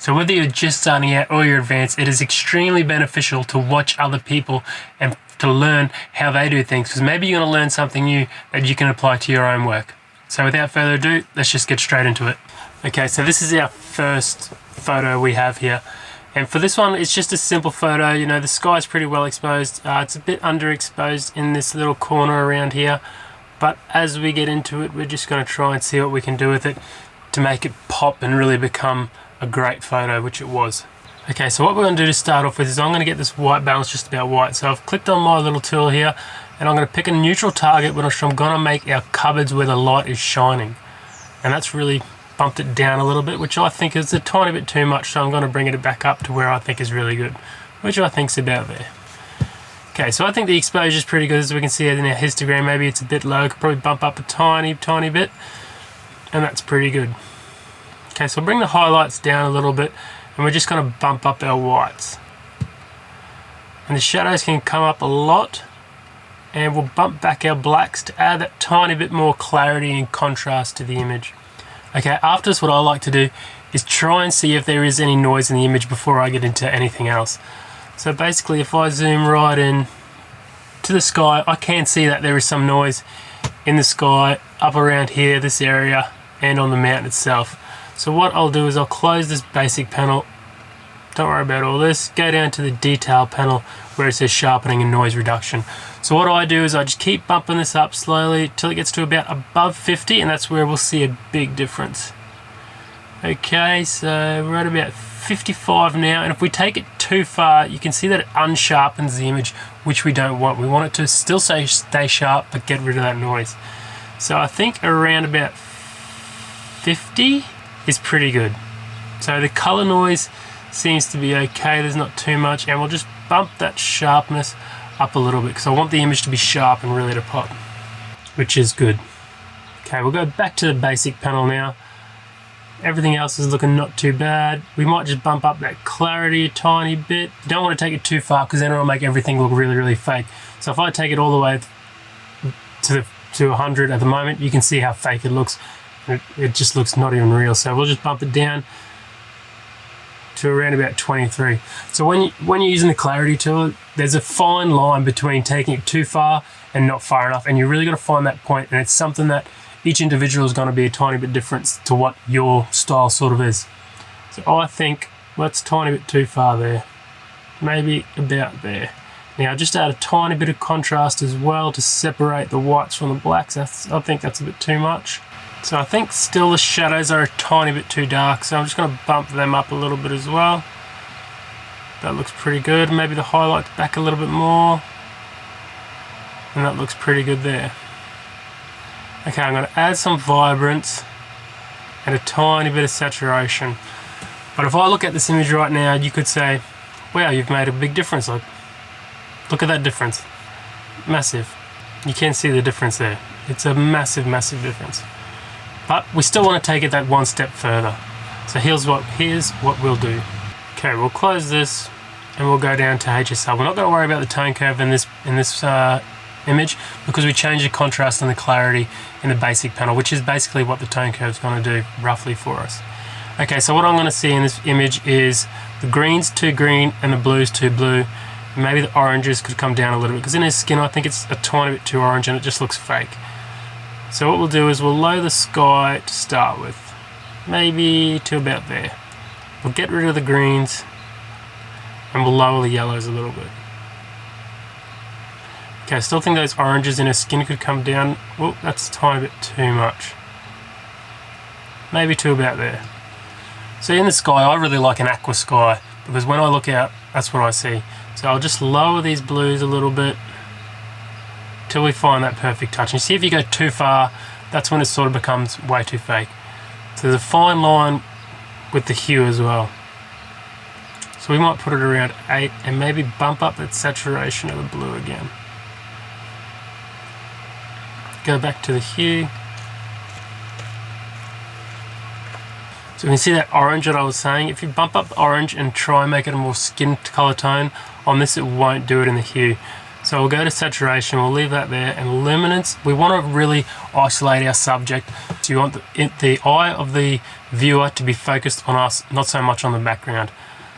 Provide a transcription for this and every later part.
So whether you're just starting out or you're advanced, it is extremely beneficial to watch other people and to learn how they do things, because maybe you're going to learn something new that you can apply to your own work. So without further ado, let's just get straight into it. Okay, so this is our first photo we have here. And for this one, it's just a simple photo. You know, the sky's pretty well exposed. It's a bit underexposed in this little corner around here. But as we get into it, we're just going to try and see what we can do with it to make it pop and really become a great photo, which it was. Okay, so what we're going to do to start off with is I'm going to get this white balance just about white. So I've clicked on my little tool here, and I'm going to pick a neutral target, which I'm going to make our cupboards where the light is shining. And that's really bumped it down a little bit, which I think is a tiny bit too much, so I'm going to bring it back up to where I think is really good, which I think's about there. Okay, so I think the exposure is pretty good, as we can see in our histogram. Maybe it's a bit low, could probably bump up a tiny bit, and that's pretty good. Okay, so I'll bring the highlights down a little bit, and we're just going to bump up our whites. And the shadows can come up a lot, and we'll bump back our blacks to add that tiny bit more clarity and contrast to the image. Okay, after this, what I like to do is try and see if there is any noise in the image before I get into anything else. So basically, if I zoom right in to the sky, I can see that there is some noise in the sky up around here, this area, and on the mountain itself. So what I'll do is I'll close this basic panel, don't worry about all this, go down to the detail panel where it says sharpening and noise reduction. So what I do is I just keep bumping this up slowly till it gets to about above 50, and that's where we'll see a big difference. Okay, so we're at about 55 now, and if we take it too far, you can see that it unsharpens the image, which we don't want. We want it to still stay sharp, but get rid of that noise. So I think around about 50 is pretty good. So the color noise seems to be okay, there's not too much, and we'll just bump that sharpness up a little bit because I want the image to be sharp and really to pop, which is good. Okay, we'll go back to the basic panel now. Everything else is looking not too bad. We might just bump up that clarity a tiny bit. You don't want to take it too far because then it'll make everything look really fake. So if I take it all the way to 100 at the moment, you can see how fake it looks. It just looks not even real. So we'll just bump it down to around about 23. So when you're using the clarity tool, there's a fine line between taking it too far and not far enough, and you really got to find that point, and it's something that each individual is going to be a tiny bit different to what your style sort of is. So I think that's a tiny bit too far there, maybe about there. Now just add a tiny bit of contrast as well to separate the whites from the blacks. I think that's a bit too much. So I think still the shadows are a tiny bit too dark, so I'm just going to bump them up a little bit as well. That looks pretty good. Maybe the highlights back a little bit more, and that looks pretty good there. Okay, I'm going to add some vibrance and a tiny bit of saturation. But if I look at this image right now, you could say, wow, you've made a big difference. Like, look at that difference. Massive. You can see the difference there. It's a massive difference. But we still want to take it that one step further. So here's what we'll do. Okay, we'll close this and we'll go down to HSL. We're not going to worry about the tone curve in this image because we changed the contrast and the clarity in the basic panel, which is basically what the tone curve is going to do roughly for us. Okay, so what I'm going to see in this image is the green's too green and the blue's too blue. Maybe the oranges could come down a little bit because in his skin I think it's a tiny bit too orange and it just looks fake. So what we'll do is we'll lower the sky to start with, maybe to about there. We'll get rid of the greens and we'll lower the yellows a little bit. Okay, I still think those oranges in her skin could come down. Well, that's a tiny bit too much. Maybe to about there. So in the sky, I really like an aqua sky because when I look out, that's what I see. So I'll just lower these blues a little bit till we find that perfect touch. And you see if you go too far, that's when it sort of becomes way too fake. So there's a fine line with the hue as well. So we might put it around 8 and maybe bump up that saturation of the blue again. Go back to the hue. So you can see that orange that I was saying. If you bump up the orange and try and make it a more skin color tone, on this it won't do it in the hue. So we'll go to saturation, we'll leave that there, and luminance, we want to really isolate our subject. So you want the eye of the viewer to be focused on us, not so much on the background.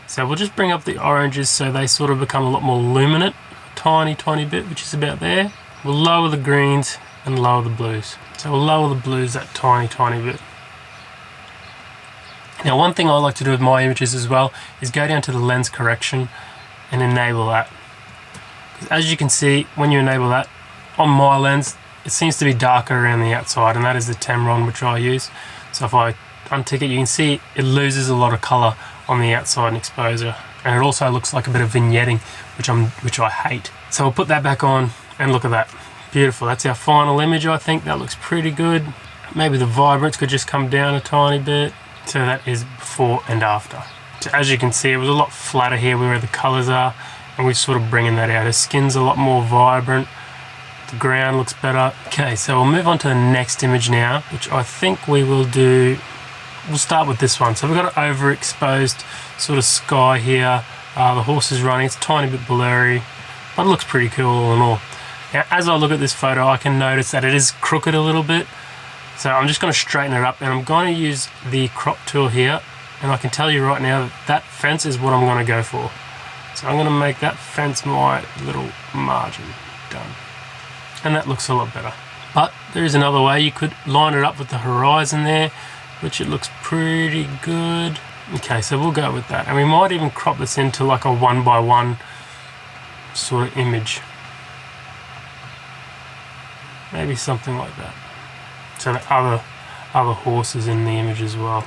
So we'll just bring up the oranges so they sort of become a lot more luminant, tiny bit, which is about there. We'll lower the greens and lower the blues. So we'll lower the blues that tiny bit. Now one thing I like to do with my images as well is go down to the lens correction and enable that. As you can see, when you enable that, on my lens, it seems to be darker around the outside, and that is the Tamron which I use. So if I untick it, you can see it loses a lot of color on the outside and exposure, and it also looks like a bit of vignetting, which I hate. So we'll put that back on, and look at that. Beautiful. That's our final image. I think that looks pretty good. Maybe the vibrance could just come down a tiny bit. So that is before and after. So as you can see, it was a lot flatter here where the colors are, and we're sort of bringing that out. Her skin's a lot more vibrant. The ground looks better. Okay, so we'll move on to the next image now, which I think we will do. We'll start with this one. So we've got an overexposed sort of sky here. The horse is running. It's a tiny bit blurry, but it looks pretty cool all in all. Now, as I look at this photo, I can notice that it is crooked a little bit. So I'm just going to straighten it up, and I'm going to use the crop tool here. And I can tell you right now that that fence is what I'm going to go for. So I'm going to make that fence my little margin. Done. And that looks a lot better. But there is another way. You could line it up with the horizon there, which it looks pretty good. Okay, so we'll go with that. And we might even crop this into like a 1:1 sort of image. Maybe something like that. So the other horses in the image as well.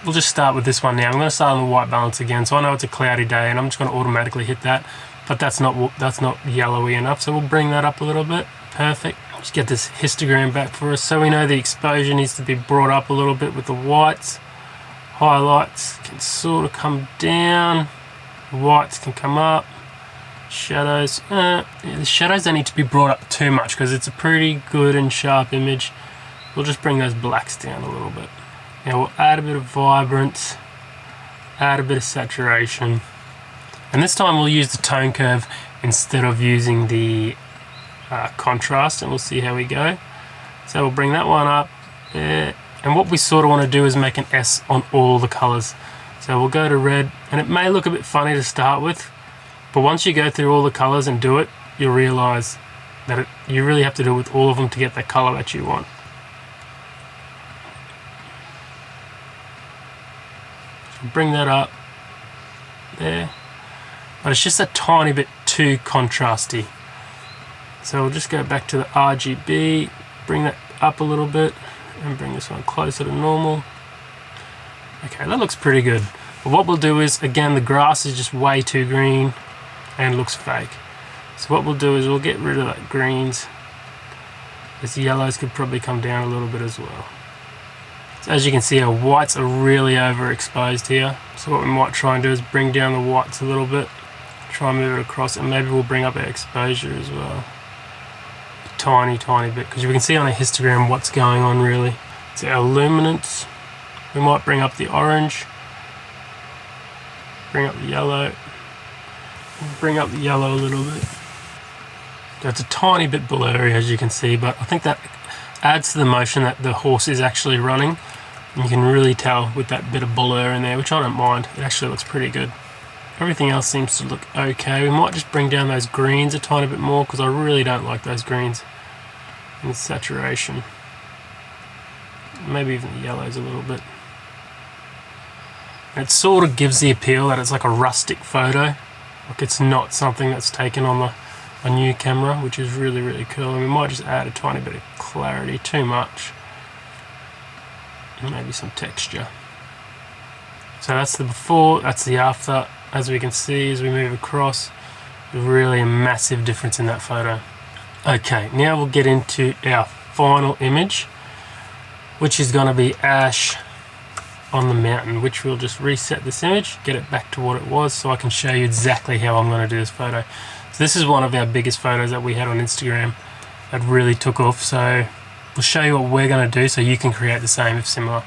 We'll just start with this one now. I'm going to start on the white balance again. So I know it's a cloudy day, and I'm just going to automatically hit that. But that's not yellowy enough. So we'll bring that up a little bit. Perfect. Just get this histogram back for us. So we know the exposure needs to be brought up a little bit with the whites. Highlights can sort of come down. Whites can come up. Shadows. Yeah, the shadows don't need to be brought up too much because it's a pretty good and sharp image. We'll just bring those blacks down a little bit. Now we'll add a bit of vibrance, add a bit of saturation, and this time we'll use the tone curve instead of using the contrast, and we'll see how we go. So we'll bring that one up there, and what we sort of want to do is make an S on all the colors. So we'll go to red, and it may look a bit funny to start with, but once you go through all the colors and do it, you'll realize that you really have to do it with all of them to get the color that you want. Bring that up there, but it's just a tiny bit too contrasty. So we'll just go back to the RGB, bring that up a little bit, and bring this one closer to normal. Okay, that looks pretty good. But what we'll do is, again, the grass is just way too green and looks fake. So what we'll do is we'll get rid of that greens. This yellows could probably come down a little bit as well. So as you can see, our whites are really overexposed here. So what we might try and do is bring down the whites a little bit, try and move it across, and maybe we'll bring up our exposure as well. A tiny bit, because we can see on a histogram what's going on really. So our luminance, we might bring up the orange, bring up the yellow, bring up the yellow a little bit. So it's a tiny bit blurry as you can see, but I think that adds to the motion that the horse is actually running. You can really tell with that bit of blur in there, which I don't mind. It actually looks pretty good. Everything else seems to look okay. We might just bring down those greens a tiny bit more because I really don't like those greens. And saturation. Maybe even the yellows a little bit. And it sort of gives the appeal that it's like a rustic photo. Like it's not something that's taken on a new camera, which is really cool. And we might just add a tiny bit of clarity, too much. And maybe some texture. So that's the before, that's the after. As we can see, as we move across, really a massive difference in that photo. Okay, now we'll get into our final image, which is going to be Ash on the mountain, which we'll just reset this image, get it back to what it was, so I can show you exactly how I'm going to do this photo. So this is one of our biggest photos that we had on Instagram that really took off, so we'll show you what we're going to do so you can create the same if similar.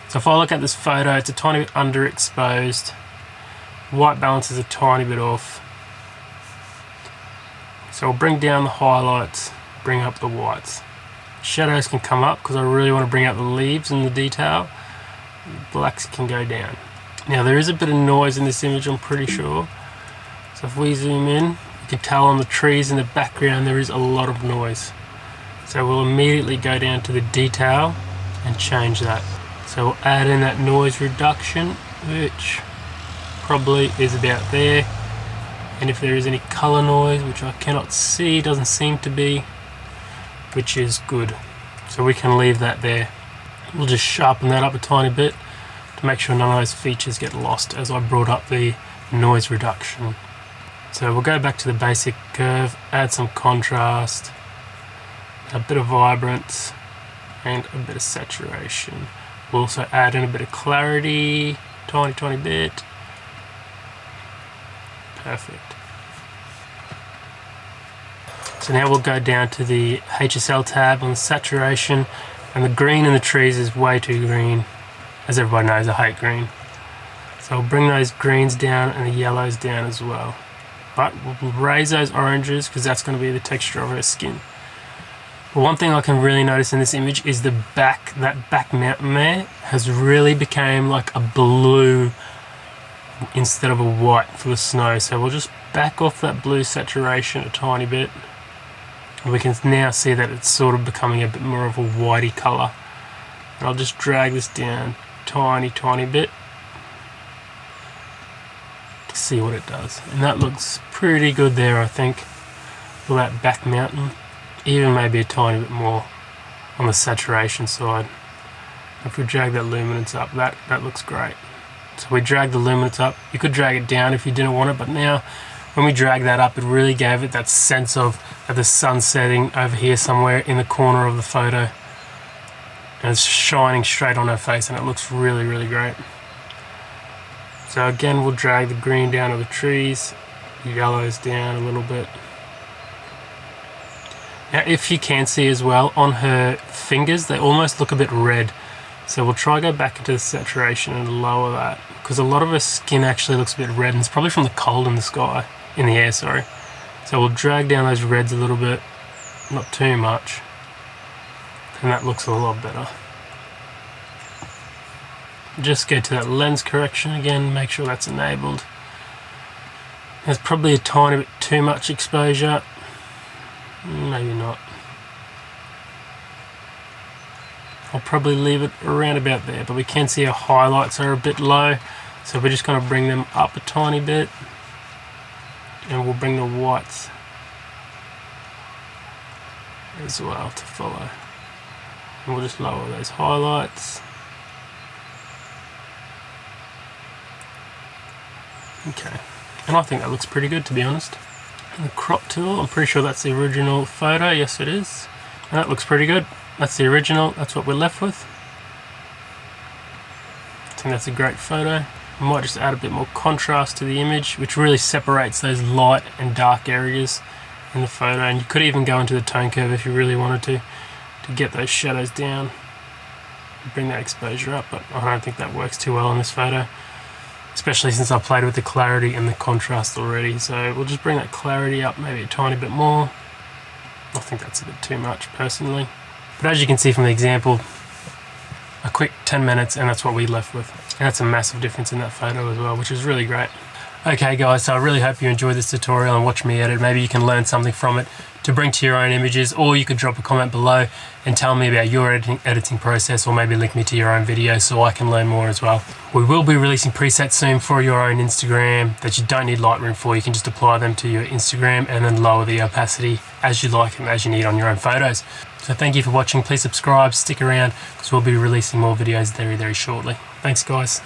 So if I look at this photo, it's a tiny bit underexposed. White balance is a tiny bit off. So we'll bring down the highlights, bring up the whites. Shadows can come up because I really want to bring out the leaves and the detail. Blacks can go down. Now there is a bit of noise in this image, I'm pretty sure. So if we zoom in, you can tell on the trees in the background there is a lot of noise. So we'll immediately go down to the detail and change that. So we'll add in that noise reduction, which probably is about there. And if there is any color noise, which I cannot see, doesn't seem to be, which is good. So we can leave that there. We'll just sharpen that up a tiny bit to make sure none of those features get lost as I brought up the noise reduction. So we'll go back to the basic curve, add some contrast, a bit of vibrance, and a bit of saturation. We'll also add in a bit of clarity, tiny bit. Perfect. So now we'll go down to the HSL tab on the saturation, and the green in the trees is way too green. As everybody knows, I hate green. So I'll bring those greens down and the yellows down as well. But we'll raise those oranges because that's going to be the texture of her skin. But one thing I can really notice in this image is the back, that back mountain there has really became like a blue instead of a white for the snow. So we'll just back off that blue saturation a tiny bit. And we can now see that it's sort of becoming a bit more of a whitey colour. And I'll just drag this down tiny bit to see what it does. And that looks pretty good there, I think, for that back mountain. Even maybe a tiny bit more on the saturation side. If we drag that luminance up, that looks great. So we drag the luminance up. You could drag it down if you didn't want it, but now when we drag that up, it really gave it that sense of the sun setting over here somewhere in the corner of the photo. And it's shining straight on her face, and it looks really great. So again, we'll drag the green down to the trees, the yellows down a little bit. Now if you can see as well, on her fingers, they almost look a bit red. So we'll try to go back into the saturation and lower that, because a lot of her skin actually looks a bit red, and it's probably from the cold in the sky, in the air, sorry. So we'll drag down those reds a little bit, not too much, and that looks a lot better. Just go to that lens correction again, make sure that's enabled. There's probably a tiny bit too much exposure, maybe not. I'll probably leave it around about there, but we can see our highlights are a bit low, so we're just going to bring them up a tiny bit, and we'll bring the whites as well to follow. And we'll just lower those highlights. Okay, and I think that looks pretty good, to be honest. And the crop tool, I'm pretty sure that's the original photo. Yes, it is. And that looks pretty good. That's the original, that's what we're left with. I think that's a great photo. I might just add a bit more contrast to the image, which really separates those light and dark areas in the photo. And you could even go into the tone curve if you really wanted to get those shadows down, bring that exposure up, but I don't think that works too well in this photo, especially since I've played with the clarity and the contrast already. So we'll just bring that clarity up maybe a tiny bit more. I think that's a bit too much personally. But as you can see from the example, a quick 10 minutes and that's what we left with. And that's a massive difference in that photo as well, which is really great. Okay guys, so I really hope you enjoyed this tutorial and watch me edit. Maybe you can learn something from it to bring to your own images, or you could drop a comment below and tell me about your editing process, or maybe link me to your own video so I can learn more as well. We will be releasing presets soon for your own Instagram that you don't need Lightroom for. You can just apply them to your Instagram and then lower the opacity as you like and as you need on your own photos. So thank you for watching. Please subscribe, stick around, because we'll be releasing more videos very shortly. Thanks guys.